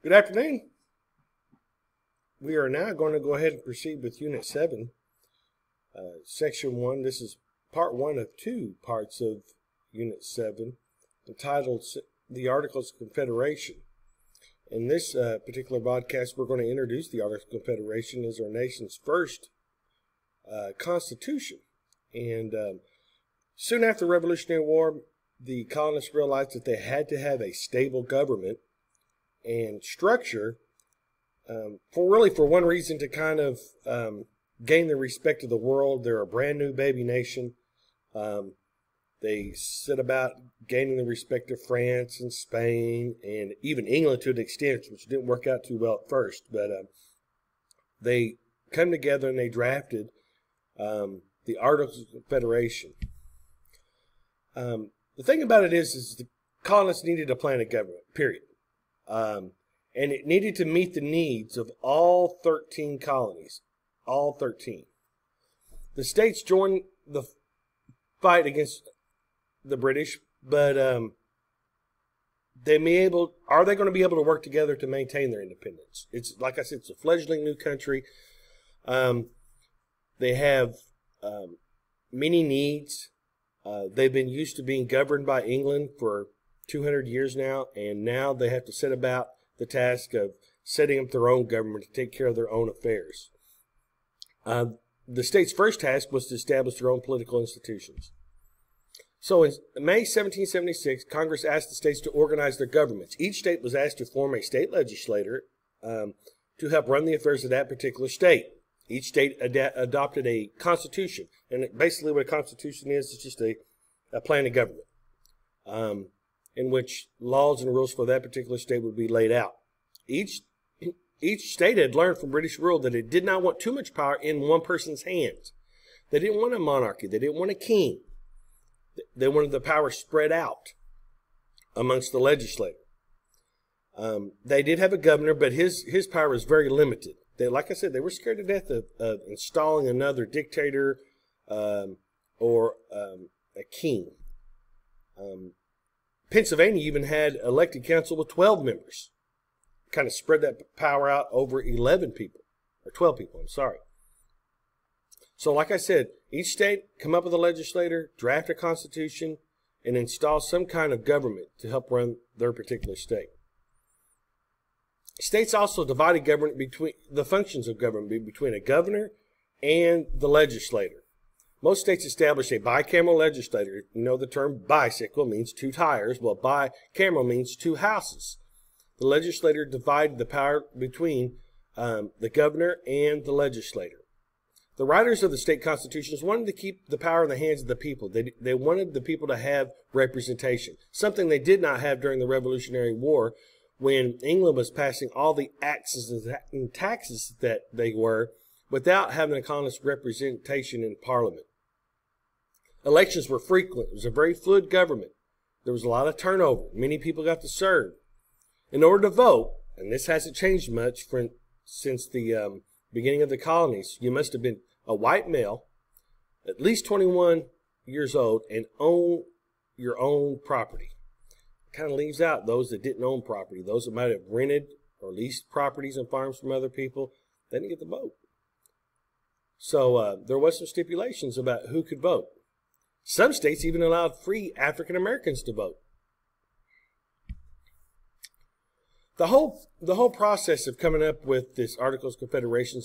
Good afternoon. We are now going to go ahead and proceed with Unit 7, Section 1. This is Part 1 of 2 parts of Unit 7, entitled The Articles of Confederation. In this particular broadcast, we're going to introduce the Articles of Confederation as our nation's first constitution. And soon after the Revolutionary War, the colonists realized that they had to have a stable government and structure for one reason, to kind of gain the respect of the world. They're a brand new baby nation. They set about gaining the respect of France and Spain and even England to an extent, which didn't work out too well at first. But they come together and they drafted the Articles of Confederation. The thing about it is the colonists needed a plan of government, period. And it needed to meet the needs of all 13 colonies, all 13. The states joined the fight against the British, but are they going to be able to work together to maintain their independence? It's like I said, it's a fledgling new country. They have many needs. They've been used to being governed by England for 200 years now, and now they have to set about the task of setting up their own government to take care of their own affairs. The state's first task was to establish their own political institutions. So in May 1776, Congress asked the states to organize their governments. Each state was asked to form a state legislature to help run the affairs of that particular state. Each state adopted a constitution. And basically what a constitution is, it's just a plan of government. In which laws and rules for that particular state would be laid out. Each state had learned from British rule that it did not want too much power in one person's hands. They didn't want a monarchy. They didn't want a king. They wanted the power spread out amongst the legislature. They did have a governor, but his power was very limited. Like I said, they were scared to death of installing another dictator or a king. Pennsylvania even had elected council with 12 members. Kind of spread that power out over 11 people, or 12 people, I'm sorry. So like I said, each state come up with a legislator, draft a constitution, and install some kind of government to help run their particular state. States also divided government between the functions of government between a governor and the legislator. Most states established a bicameral legislature. You know the term bicycle means two tires. Well, bicameral means two houses. The legislature divided the power between the governor and the legislator. The writers of the state constitutions wanted to keep the power in the hands of the people. They wanted the people to have representation, something they did not have during the Revolutionary War when England was passing all the acts and taxes that they were without having a colonist representation in Parliament. Elections were frequent. It was a very fluid government. There was a lot of turnover. Many people got to serve. In order to vote, and this hasn't changed much since the beginning of the colonies, you must have been a white male, at least 21 years old, and own your own property. It kind of leaves out those that didn't own property. Those that might have rented or leased properties and farms from other people, they didn't get to vote. So there was some stipulations about who could vote. Some states even allowed free African Americans to vote. The whole process of coming up with this Articles of Confederation,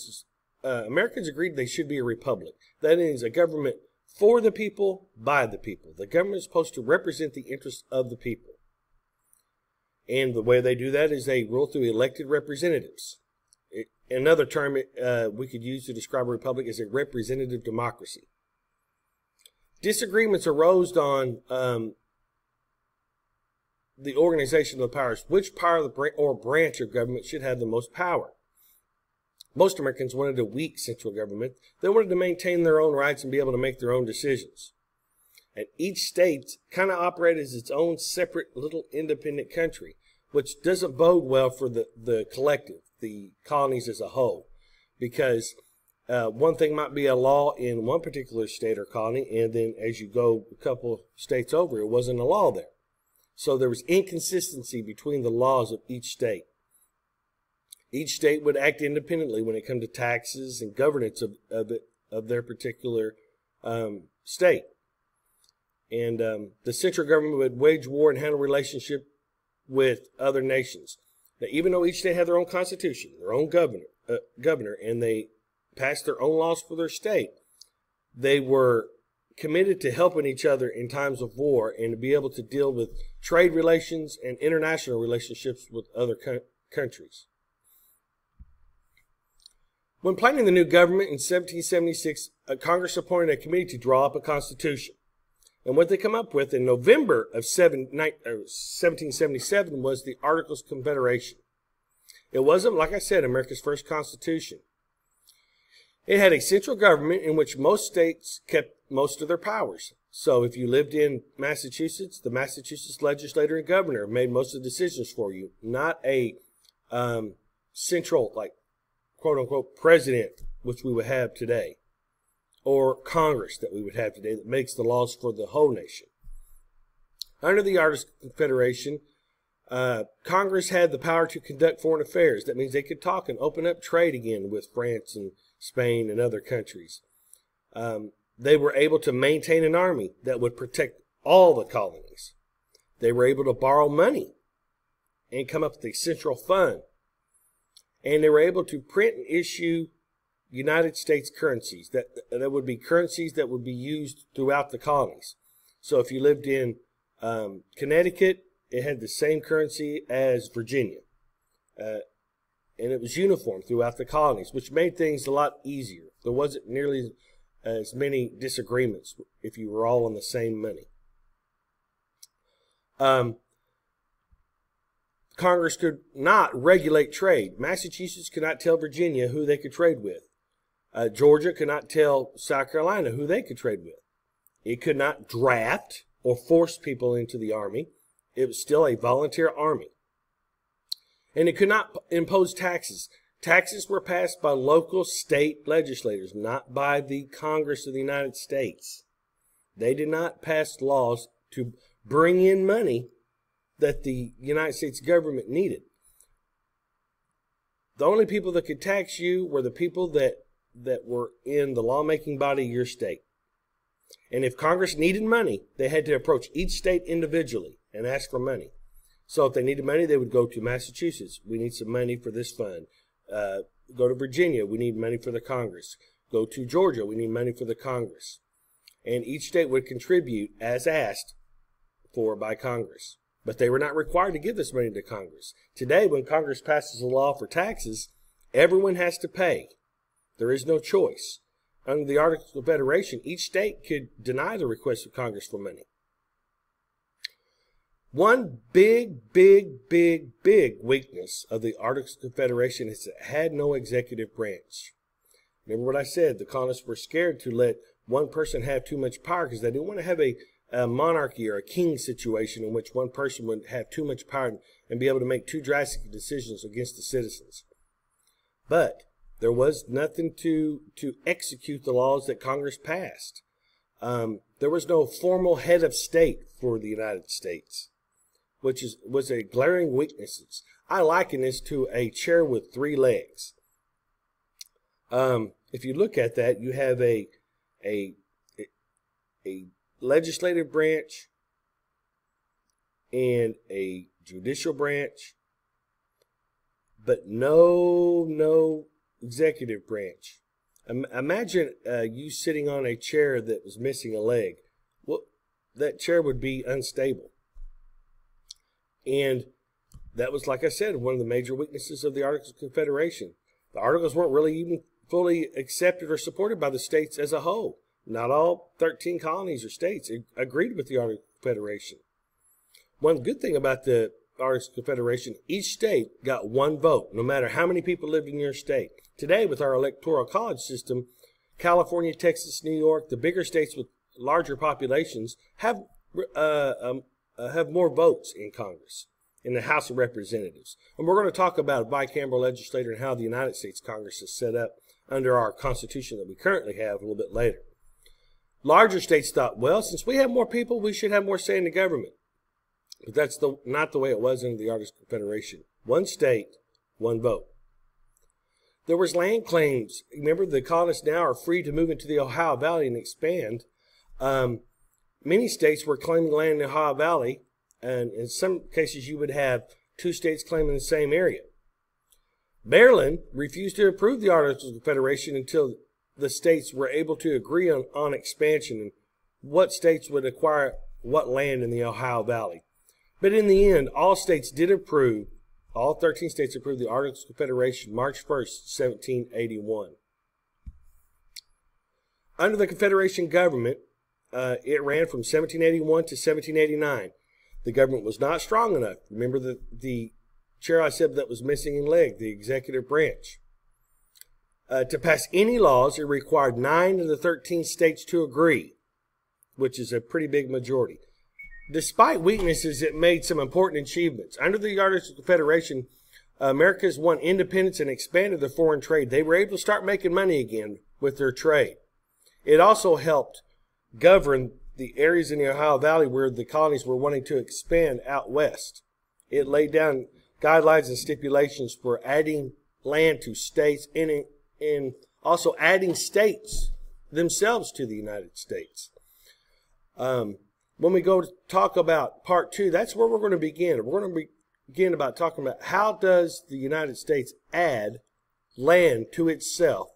Americans agreed they should be a republic. That is a government for the people, by the people. The government is supposed to represent the interests of the people. And the way they do that is they rule through elected representatives. Another term we could use to describe a republic is a representative democracy. Disagreements arose on the organization of the powers. Which power or branch of government should have the most power? Most Americans wanted a weak central government. They wanted to maintain their own rights and be able to make their own decisions. And each state kind of operated as its own separate little independent country, which doesn't bode well for the collective, the colonies as a whole, because one thing might be a law in one particular state or colony, and then as you go a couple states over, it wasn't a law there. So there was inconsistency between the laws of each state. Each state would act independently when it came to taxes and governance of their particular state. And the central government would wage war and handle relationship with other nations. Now, even though each state had their own constitution, their own governor, and they passed their own laws for their state, they were committed to helping each other in times of war and to be able to deal with trade relations and international relationships with other countries. When planning the new government in 1776, Congress appointed a committee to draw up a constitution. And what they come up with in November of 1777 was the Articles of Confederation. It wasn't, like I said, America's first constitution. It had a central government in which most states kept most of their powers. So if you lived in Massachusetts, the Massachusetts legislator and governor made most of the decisions for you, not a central, like, quote-unquote, president, which we would have today, or Congress that we would have today that makes the laws for the whole nation. Under the Articles of Confederation, Congress had the power to conduct foreign affairs. That means they could talk and open up trade again with France and Spain and other countries. They were able to maintain an army that would protect all the colonies. They were able to borrow money and come up with a central fund. And they were able to print and issue United States currencies. That would be currencies that would be used throughout the colonies. So if you lived in Connecticut, it had the same currency as Virginia. And it was uniform throughout the colonies, which made things a lot easier. There wasn't nearly as many disagreements if you were all on the same money. Congress could not regulate trade. Massachusetts could not tell Virginia who they could trade with. Georgia could not tell South Carolina who they could trade with. It could not draft or force people into the army. It was still a volunteer army. And it could not impose taxes. Taxes were passed by local state legislators, not by the Congress of the United States. They did not pass laws to bring in money that the United States government needed. The only people that could tax you were the people that were in the lawmaking body of your state. And if Congress needed money, they had to approach each state individually and ask for money. So if they needed money, they would go to Massachusetts. We need some money for this fund. Go to Virginia. We need money for the Congress. Go to Georgia. We need money for the Congress. And each state would contribute as asked for by Congress. But they were not required to give this money to Congress. Today, when Congress passes a law for taxes, everyone has to pay. There is no choice. Under the Articles of Confederation, each state could deny the request of Congress for money. One big weakness of the Articles of Confederation is that it had no executive branch. Remember what I said, the colonists were scared to let one person have too much power because they didn't want to have a monarchy or a king situation in which one person would have too much power and be able to make too drastic decisions against the citizens. But there was nothing to execute the laws that Congress passed. There was no formal head of state for the United States, which was a glaring weakness. I liken this to a chair with 3 legs. If you look at that, you have a legislative branch and a judicial branch, but no executive branch. Imagine you sitting on a chair that was missing a leg. Well, that chair would be unstable. And that was, like I said, one of the major weaknesses of the Articles of Confederation. The Articles weren't really even fully accepted or supported by the states as a whole. Not all 13 colonies or states agreed with the Articles of Confederation. One good thing about the Articles of Confederation, each state got 1 vote, no matter how many people lived in your state. Today, with our electoral college system, California, Texas, New York, the bigger states with larger populations have more votes in Congress, in the House of Representatives. And we're going to talk about a bicameral legislature and how the United States Congress is set up under our Constitution that we currently have a little bit later. Larger states thought, well, since we have more people, we should have more say in the government. But that's not the way it was under the Articles of Confederation. 1 state, 1 vote. There was land claims. Remember, the colonists now are free to move into the Ohio Valley and expand. Many states were claiming land in the Ohio Valley, and in some cases you would have two states claiming the same area. Maryland refused to approve the Articles of Confederation until the states were able to agree on expansion and what states would acquire what land in the Ohio Valley. But in the end, all states did approve, all 13 states approved the Articles of Confederation March 1st, 1781. Under the Confederation government, it ran from 1781 to 1789. The government was not strong enough. Remember the chair I said that was missing in leg, the executive branch. To pass any laws, it required 9 of the 13 states to agree, which is a pretty big majority. Despite weaknesses, it made some important achievements. Under the Articles of Confederation, America's won independence and expanded their foreign trade. They were able to start making money again with their trade. It also helped govern the areas in the Ohio Valley where the colonies were wanting to expand out west. It laid down guidelines and stipulations for adding land to states and also adding states themselves to the United States. When we go to talk about part 2, that's where we're going to begin. We're going to begin about talking about how does the United States add land to itself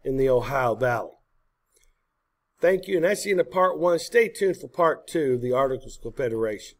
in the Ohio Valley. Thank you, and that's the end of part 1. Stay tuned for part 2 of the Articles of Confederation.